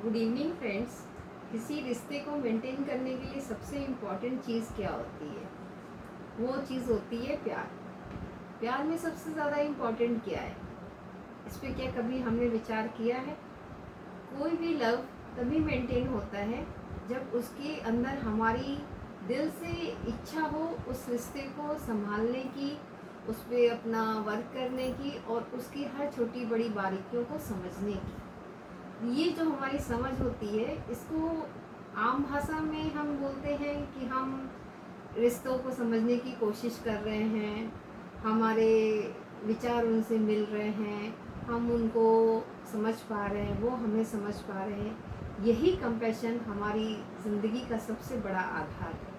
Good evening friends. किसी रिश्ते को मेंटेन करने के लिए सबसे इम्पॉर्टेंट चीज़ क्या होती है? वो चीज़ होती है प्यार। प्यार में सबसे ज़्यादा इम्पॉर्टेंट क्या है? इस पर क्या कभी हमने विचार किया है? कोई भी लव तभी मेंटेन होता है जब उसके अंदर हमारी दिल से इच्छा हो उस रिश्ते को संभालने की, उस पर अपना वर्क करने की और उसकी हर छोटी बड़ी बारीकियों को समझने की। ये जो हमारी समझ होती है, इसको आम भाषा में हम बोलते हैं कि हम रिश्तों को समझने की कोशिश कर रहे हैं, हमारे विचार उनसे मिल रहे हैं, हम उनको समझ पा रहे हैं, वो हमें समझ पा रहे हैं। यही कंपैशन हमारी ज़िंदगी का सबसे बड़ा आधार है।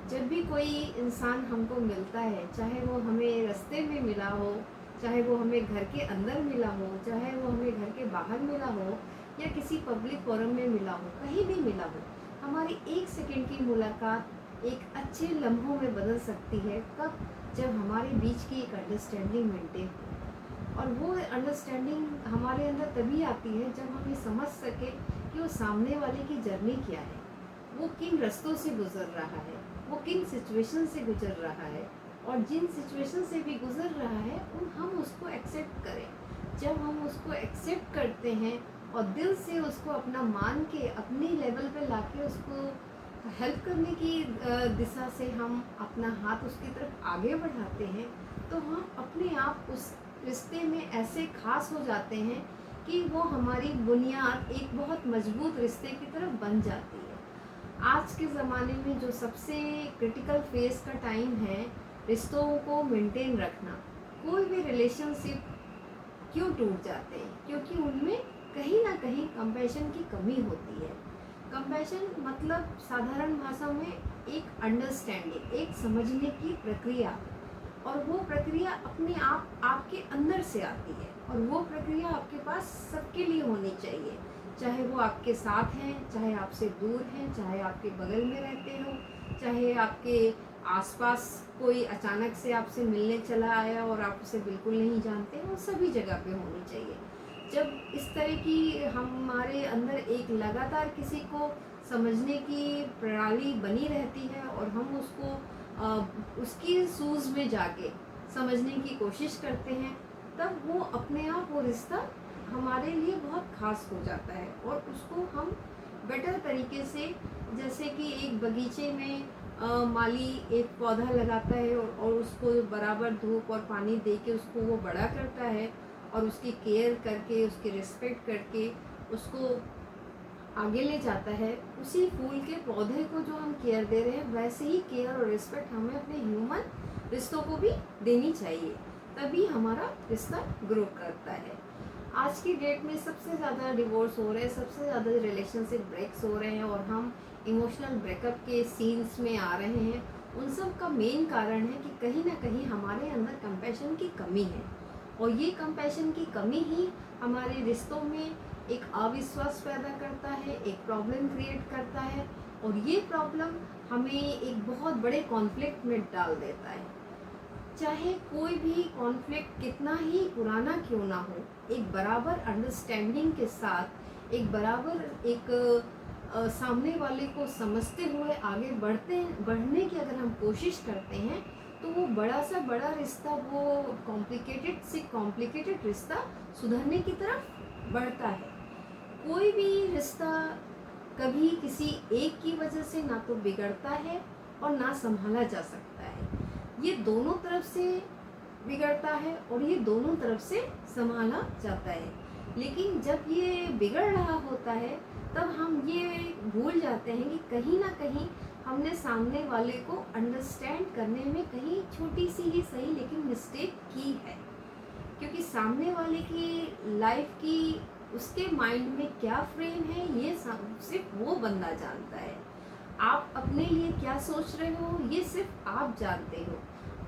जब भी कोई इंसान हमको मिलता है, चाहे वो हमें रास्ते में मिला हो, चाहे वो हमें घर के अंदर मिला हो, चाहे वो हमें घर के बाहर मिला हो या किसी पब्लिक फोरम में मिला हो, कहीं भी मिला हो, हमारी एक सेकंड की मुलाकात एक अच्छे लम्हों में बदल सकती है। कब? जब हमारे बीच की एक अंडरस्टैंडिंग मेंटेन हो। और वो अंडरस्टैंडिंग हमारे अंदर तभी आती है जब हम ये समझ सके कि वो सामने वाले की जर्नी क्या है, वो किन रास्तों से गुजर रहा है, वो किन सिचुएशन से गुजर रहा है, और जिन सिचुएशन से भी गुजर रहा है उन हम उसको एक्सेप्ट करें। जब हम उसको एक्सेप्ट करते हैं और दिल से उसको अपना मान के अपने लेवल पे लाके उसको हेल्प करने की दिशा से हम अपना हाथ उसकी तरफ आगे बढ़ाते हैं, तो हम अपने आप उस रिश्ते में ऐसे खास हो जाते हैं कि वो हमारी बुनियाद एक बहुत मजबूत रिश्ते की तरफ बन जाती है। आज के ज़माने में जो सबसे क्रिटिकल फेस का टाइम है रिश्तों को मेंटेन रखना। कोई भी रिलेशनशिप क्यों टूट जाते हैं? क्योंकि उनमें कहीं ना कहीं कंपैशन की कमी होती है। कंपैशन मतलब साधारण भाषा में एक अंडरस्टैंडिंग, एक समझने की प्रक्रिया, और वो प्रक्रिया अपने आप आपके अंदर से आती है, और वो प्रक्रिया आपके पास सबके लिए होनी चाहिए। चाहे वो आपके साथ हैं, चाहे आपसे दूर हैं, चाहे आपके बगल में रहते हो, चाहे आपके आसपास कोई अचानक से आपसे मिलने चला आया और आप उसे बिल्कुल नहीं जानते, वो सभी जगह पे होनी चाहिए। जब इस तरह की हमारे अंदर एक लगातार किसी को समझने की प्रणाली बनी रहती है और हम उसको उसकी सूझ में जाके समझने की कोशिश करते हैं, तब वो अपने आप वो रिश्ता हमारे लिए बहुत खास हो जाता है। और उसको हम बेटर तरीके से, जैसे कि एक बगीचे में माली एक पौधा लगाता है और उसको बराबर धूप और पानी दे के उसको वो बड़ा करता है, और उसकी केयर करके, उसकी रिस्पेक्ट करके उसको आगे ले जाता है। उसी फूल के पौधे को जो हम केयर दे रहे हैं, वैसे ही केयर और रिस्पेक्ट हमें अपने ह्यूमन रिश्तों को भी देनी चाहिए, तभी हमारा रिश्ता ग्रो करता है। आज की डेट में सबसे ज़्यादा डिवोर्स हो रहे हैं, सबसे ज़्यादा रिलेशनशिप ब्रेक्स हो रहे हैं, और हम इमोशनल ब्रेकअप के सीन्स में आ रहे हैं। उन सब का मेन कारण है कि कहीं ना कहीं हमारे अंदर कंपैशन की कमी है, और ये कंपैशन की कमी ही हमारे रिश्तों में एक अविश्वास पैदा करता है, एक प्रॉब्लम क्रिएट करता है, और ये प्रॉब्लम हमें एक बहुत बड़े कॉन्फ्लिक्ट में डाल देता है। चाहे कोई भी कॉन्फ्लिक्ट कितना ही पुराना क्यों ना हो, एक बराबर अंडरस्टैंडिंग के साथ, एक बराबर एक सामने वाले को समझते हुए आगे बढ़ने की अगर हम कोशिश करते हैं, तो वो बड़ा सा बड़ा रिश्ता, वो कॉम्प्लिकेटेड से कॉम्प्लिकेटेड रिश्ता सुधरने की तरफ बढ़ता है। कोई भी रिश्ता कभी किसी एक की वजह से ना तो बिगड़ता है और ना संभाला जा सकता है। ये दोनों तरफ से बिगड़ता है और ये दोनों तरफ से संभाला जाता है। लेकिन जब ये बिगड़ रहा होता है, तब हम ये भूल जाते हैं कि कहीं ना कहीं हमने सामने वाले को अंडरस्टैंड करने में कहीं छोटी सी ही सही लेकिन मिस्टेक की है। क्योंकि सामने वाले की लाइफ की, उसके माइंड में क्या फ्रेम है, ये सिर्फ वो बंदा जानता है। आप अपने लिए क्या सोच रहे हो, ये सिर्फ आप जानते हो।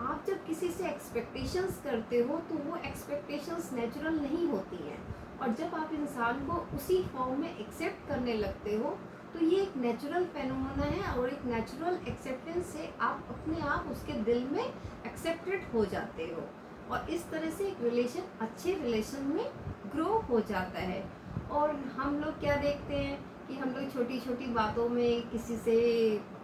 आप जब किसी से एक्सपेक्टेशंस करते हो, तो वो एक्सपेक्टेशंस नेचुरल नहीं होती हैं, और जब आप इंसान को उसी फॉर्म में एक्सेप्ट करने लगते हो, तो ये एक नेचुरल फेनोमेना है, और एक नेचुरल एक्सेप्टेंस से आप अपने आप उसके दिल में एक्सेप्टेड हो जाते हो, और इस तरह से एक रिलेशन अच्छे रिलेशन में ग्रो हो जाता है। और हम लोग क्या देखते हैं कि हम लोग छोटी छोटी बातों में किसी से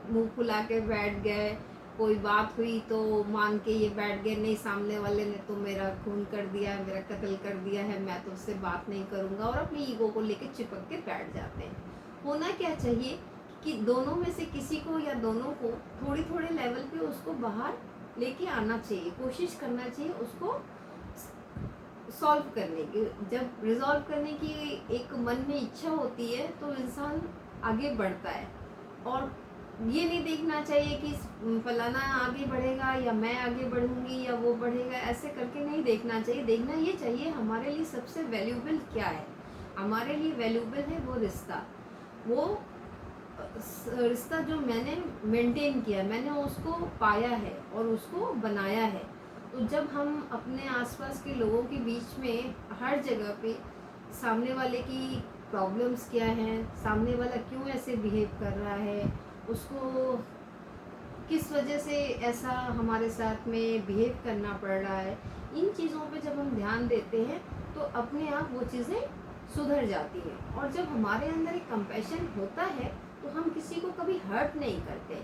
मुंह फुला के बैठ गए, कोई बात हुई तो मान के ये बैठ गए, नहीं सामने वाले ने तो मेरा खून कर दिया है, मेरा कत्ल कर दिया है, मैं तो उससे बात नहीं करूँगा, और अपनी ईगो को लेके चिपक के बैठ जाते हैं। होना क्या चाहिए कि दोनों में से किसी को या दोनों को थोड़ी थोड़े लेवल पे उसको बाहर लेके आना चाहिए, कोशिश करना चाहिए उसको सॉल्व करने की। जब रिजॉल्व करने की एक मन में इच्छा होती है तो इंसान आगे बढ़ता है, और ये नहीं देखना चाहिए कि फलाना आगे बढ़ेगा या मैं आगे बढ़ूंगी या वो बढ़ेगा, ऐसे करके नहीं देखना चाहिए। देखना ये चाहिए हमारे लिए सबसे वैल्यूबल क्या है। हमारे लिए वैल्यूबल है वो रिश्ता, वो रिश्ता जो मैंने मेंटेन किया, मैंने उसको पाया है और उसको बनाया है। तो जब हम अपने आसपास के लोगों के बीच में हर जगह पे सामने वाले की प्रॉब्लम्स क्या हैं, सामने वाला क्यों ऐसे बिहेव कर रहा है, उसको किस वजह से ऐसा हमारे साथ में बिहेव करना पड़ रहा है, इन चीज़ों पे जब हम ध्यान देते हैं तो अपने आप वो चीज़ें सुधर जाती हैं। और जब हमारे अंदर एक कंपैशन होता है तो हम किसी को कभी हर्ट नहीं करते।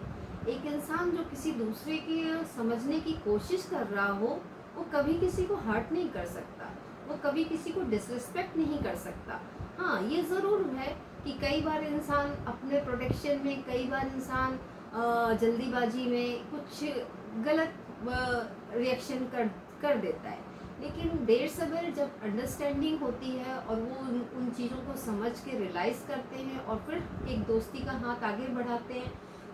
एक इंसान जो किसी दूसरे की समझने की कोशिश कर रहा हो, वो कभी किसी को हर्ट नहीं कर सकता, वो कभी किसी को डिसरिस्पेक्ट नहीं कर सकता। हाँ, ये ज़रूर है कि कई बार इंसान अपने प्रोटेक्शन में, कई बार इंसान जल्दीबाजी में कुछ गलत रिएक्शन कर देता है, लेकिन देर सवेर जब अंडरस्टैंडिंग होती है और वो उन चीज़ों को समझ के रियलाइज़ करते हैं और फिर एक दोस्ती का हाथ आगे बढ़ाते हैं,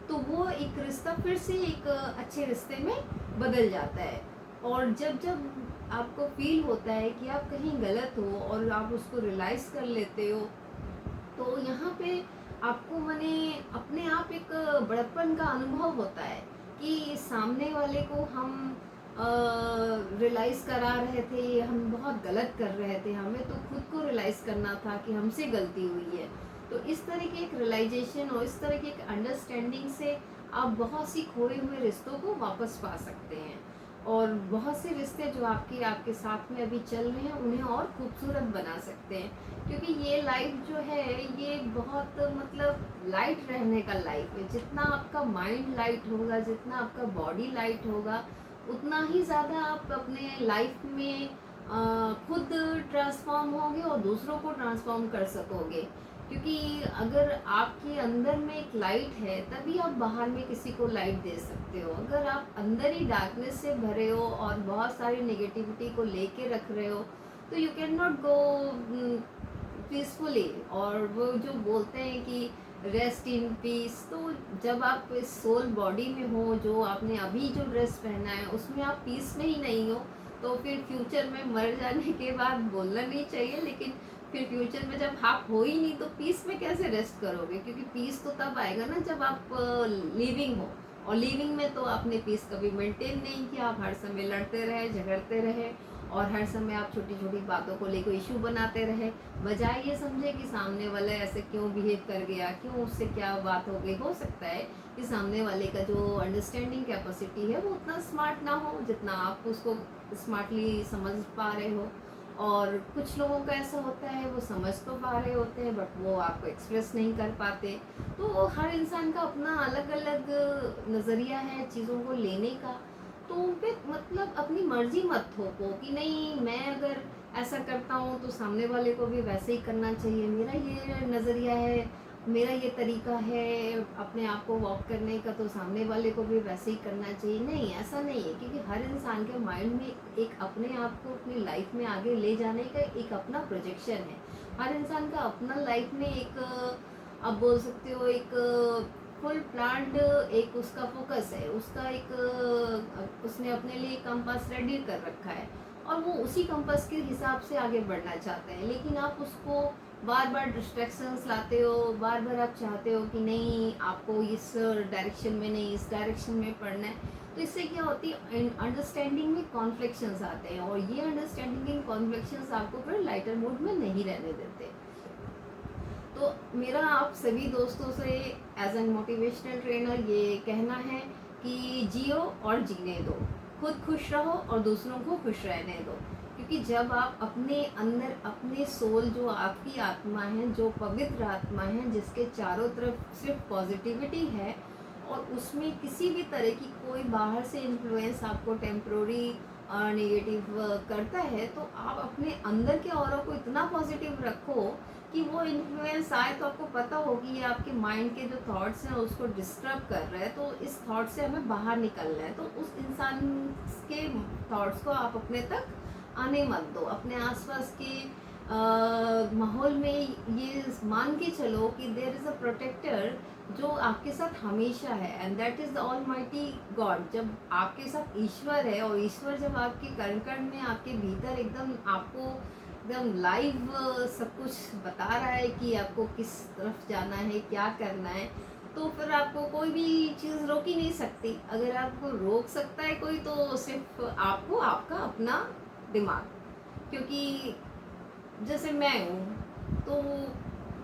तो वो एक रिश्ता फिर से एक अच्छे रिश्ते में बदल जाता है। और जब जब आपको फील होता है कि आप कहीं गलत हो और आप उसको रियलाइज़ कर लेते हो, तो यहाँ पे आपको माने अपने आप एक बड़प्पन का अनुभव होता है कि सामने वाले को हम रियलाइज़ करा रहे थे, हम बहुत गलत कर रहे थे, हमें तो खुद को रियलाइज़ करना था कि हमसे गलती हुई है। तो इस तरह के एक रियलाइजेशन और इस तरह की एक अंडरस्टैंडिंग से आप बहुत सी खोए हुए रिश्तों को वापस पा सकते हैं, और बहुत से रिश्ते जो आपके साथ में अभी चल रहे हैं उन्हें और खूबसूरत बना सकते हैं। क्योंकि ये लाइफ जो है ये बहुत मतलब लाइट रहने का लाइफ है। जितना आपका माइंड लाइट होगा, जितना आपका बॉडी लाइट होगा, उतना ही ज़्यादा आप अपने लाइफ में खुद ट्रांसफॉर्म होगे और दूसरों को ट्रांसफॉर्म कर सकोगे। क्योंकि अगर आपके अंदर में एक लाइट है तभी आप बाहर में किसी को लाइट दे सकते हो। अगर आप अंदर ही डार्कनेस से भरे हो और बहुत सारी नेगेटिविटी को लेके रख रहे हो, तो you can not go peacefully. और वो जो बोलते हैं कि रेस्ट इन पीस, तो जब आप इस सोल बॉडी में हो, जो आपने अभी जो ड्रेस पहना है उसमें आप पीस में ही नहीं हो, तो फिर फ्यूचर में मर जाने के बाद बोलना नहीं चाहिए, लेकिन फिर फ्यूचर में जब आप हो ही नहीं तो पीस में कैसे रेस्ट करोगे। क्योंकि पीस तो तब आएगा ना जब आप लिविंग हो, और लिविंग में तो आपने पीस कभी मेंटेन नहीं किया, आप हर समय लड़ते रहे, झगड़ते रहे, और हर समय आप छोटी छोटी बातों को लेकर इशू बनाते रहे, बजाय ये समझे कि सामने वाला ऐसे क्यों बिहेव कर गया, क्यों उससे क्या बात हो गई। हो सकता है कि सामने वाले का जो अंडरस्टैंडिंग कैपेसिटी है वो उतना स्मार्ट ना हो जितना आप उसको स्मार्टली समझ पा रहे हो, और कुछ लोगों का ऐसा होता है वो समझ तो पा रहे होते हैं बट वो आपको एक्सप्रेस नहीं कर पाते। तो हर इंसान का अपना अलग अलग नज़रिया है चीज़ों को लेने का। तो उन पे मतलब अपनी मर्जी मत थोपो कि नहीं मैं अगर ऐसा करता हूँ तो सामने वाले को भी वैसे ही करना चाहिए, मेरा ये नज़रिया है, मेरा ये तरीका है अपने आप को वॉक करने का, तो सामने वाले को भी वैसे ही करना चाहिए। नहीं, ऐसा नहीं है, क्योंकि हर इंसान के माइंड में एक अपने आप को अपनी लाइफ में आगे ले जाने का एक अपना प्रोजेक्शन है। हर इंसान का अपना लाइफ में एक आप बोल सकते हो एक फुल प्लान्ड एक उसका फोकस है, उसका एक उसने अपने लिए कंपास रेडी कर रखा है और वो उसी कंपास के हिसाब से आगे बढ़ना चाहते हैं। लेकिन आप उसको बार बार डिस्ट्रैक्शंस लाते हो, बार बार आप चाहते हो कि नहीं आपको इस डायरेक्शन में नहीं इस डायरेक्शन में पढ़ना है, तो इससे क्या होती है अंडरस्टैंडिंग में कॉन्फ्लिक्शंस आते हैं, और ये अंडरस्टैंडिंग कॉन्फ्लिक्शंस आपको फिर लाइटर मूड में नहीं रहने देते। तो मेरा आप सभी दोस्तों से एज एन मोटिवेशनल ट्रेनर ये कहना है कि जियो और जीने दो, खुद खुश रहो और दूसरों को खुश रहने दो। क्योंकि जब आप अपने अंदर अपने सोल, जो आपकी आत्मा है, जो पवित्र आत्मा है, जिसके चारों तरफ सिर्फ पॉजिटिविटी है, और उसमें किसी भी तरह की कोई बाहर से इन्फ्लुएंस आपको टेम्प्रोरी नेगेटिव करता है, तो आप अपने अंदर के ऑरा को इतना पॉजिटिव रखो कि वो इन्फ्लुएंस आए तो आपको पता हो कि ये आपके माइंड के जो थॉट्स हैं उसको डिस्टर्ब कर रहे हैं, तो इस थॉट से हमें बाहर निकलना है। तो उस इंसान के थॉट्स को आप अपने तक आने मत दो। अपने आसपास के माहौल में ये मान के चलो कि देयर इज़ अ प्रोटेक्टर जो आपके साथ हमेशा है, and that is the almighty God. जब आपके साथ ईश्वर है, और ईश्वर जब आपके कण कण में, आपके भीतर एकदम आपको एकदम लाइव सब कुछ बता रहा है कि आपको किस तरफ जाना है, क्या करना है, तो फिर आपको कोई भी चीज़ रोक ही नहीं सकती। अगर आपको रोक सकता है कोई, तो सिर्फ आपको, आपका अपना दिमाग। क्योंकि जैसे मैं हूँ, तो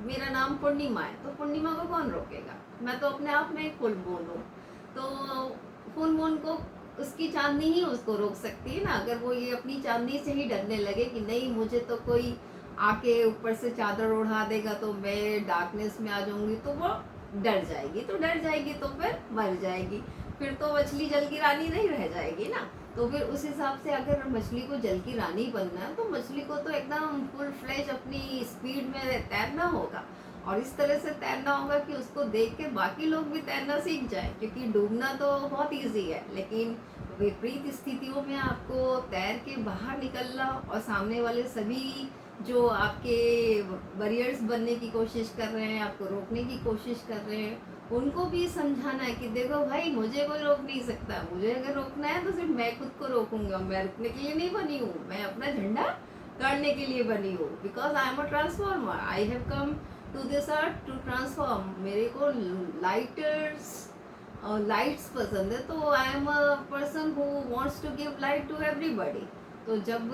मेरा नाम पूर्णिमा है, तो पूर्णिमा को कौन रोकेगा? मैं तो अपने आप में फुल मून हूँ, तो फुल मून को उसकी चांदनी ही उसको रोक सकती है ना। अगर वो ये अपनी चांदनी से ही डरने लगे कि नहीं, मुझे तो कोई आके ऊपर से चादर उड़ा देगा तो मैं डार्कनेस में आ जाऊंगी, तो वो डर जाएगी। तो डर जाएगी तो फिर मर जाएगी, फिर तो मछली जल की रानी नहीं रह जाएगी ना। तो फिर उस हिसाब से अगर मछली को जल की रानी बनना है, तो मछली को तो एकदम फुल फ्लैश अपनी स्पीड में तैरना होगा, और इस तरह से तैरना होगा कि उसको देख के बाकी लोग भी तैरना सीख जाए। क्योंकि डूबना तो बहुत इजी है, लेकिन विपरीत स्थितियों में आपको तैर के बाहर निकलना, और सामने वाले सभी जो आपके बैरियर्स बनने की कोशिश कर रहे हैं, आपको रोकने की कोशिश कर रहे हैं, उनको भी समझाना है कि देखो भाई, मुझे कोई रोक नहीं सकता। मुझे अगर रोकना है तो सिर्फ मैं खुद को रोकूंगा। मैं रुकने के लिए नहीं बनी हूँ, मैं अपना झंडा गाड़ने के लिए बनी हूँ। Because I am a transformer, I have come to this earth to transform. मेरे को लाइट्स पसंद है, तो I am a person who wants to give light to everybody. तो जब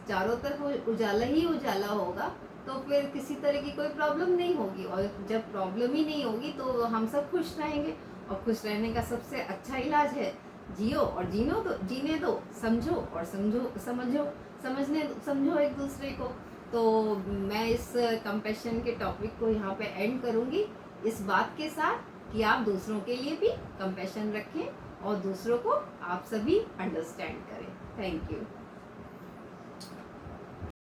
चारों तरफ उजाला ही उजाला होगा, तो फिर किसी तरह की कोई प्रॉब्लम नहीं होगी, और जब प्रॉब्लम ही नहीं होगी तो हम सब खुश रहेंगे। और खुश रहने का सबसे अच्छा इलाज है जियो और जीने दो, समझो और समझो एक दूसरे को। तो मैं इस कंपैशन के टॉपिक को यहाँ पे एंड करूँगी, इस बात के साथ कि आप दूसरों के लिए भी कंपैशन रखें, और दूसरों को आप सभी अंडरस्टैंड करें। Thank you.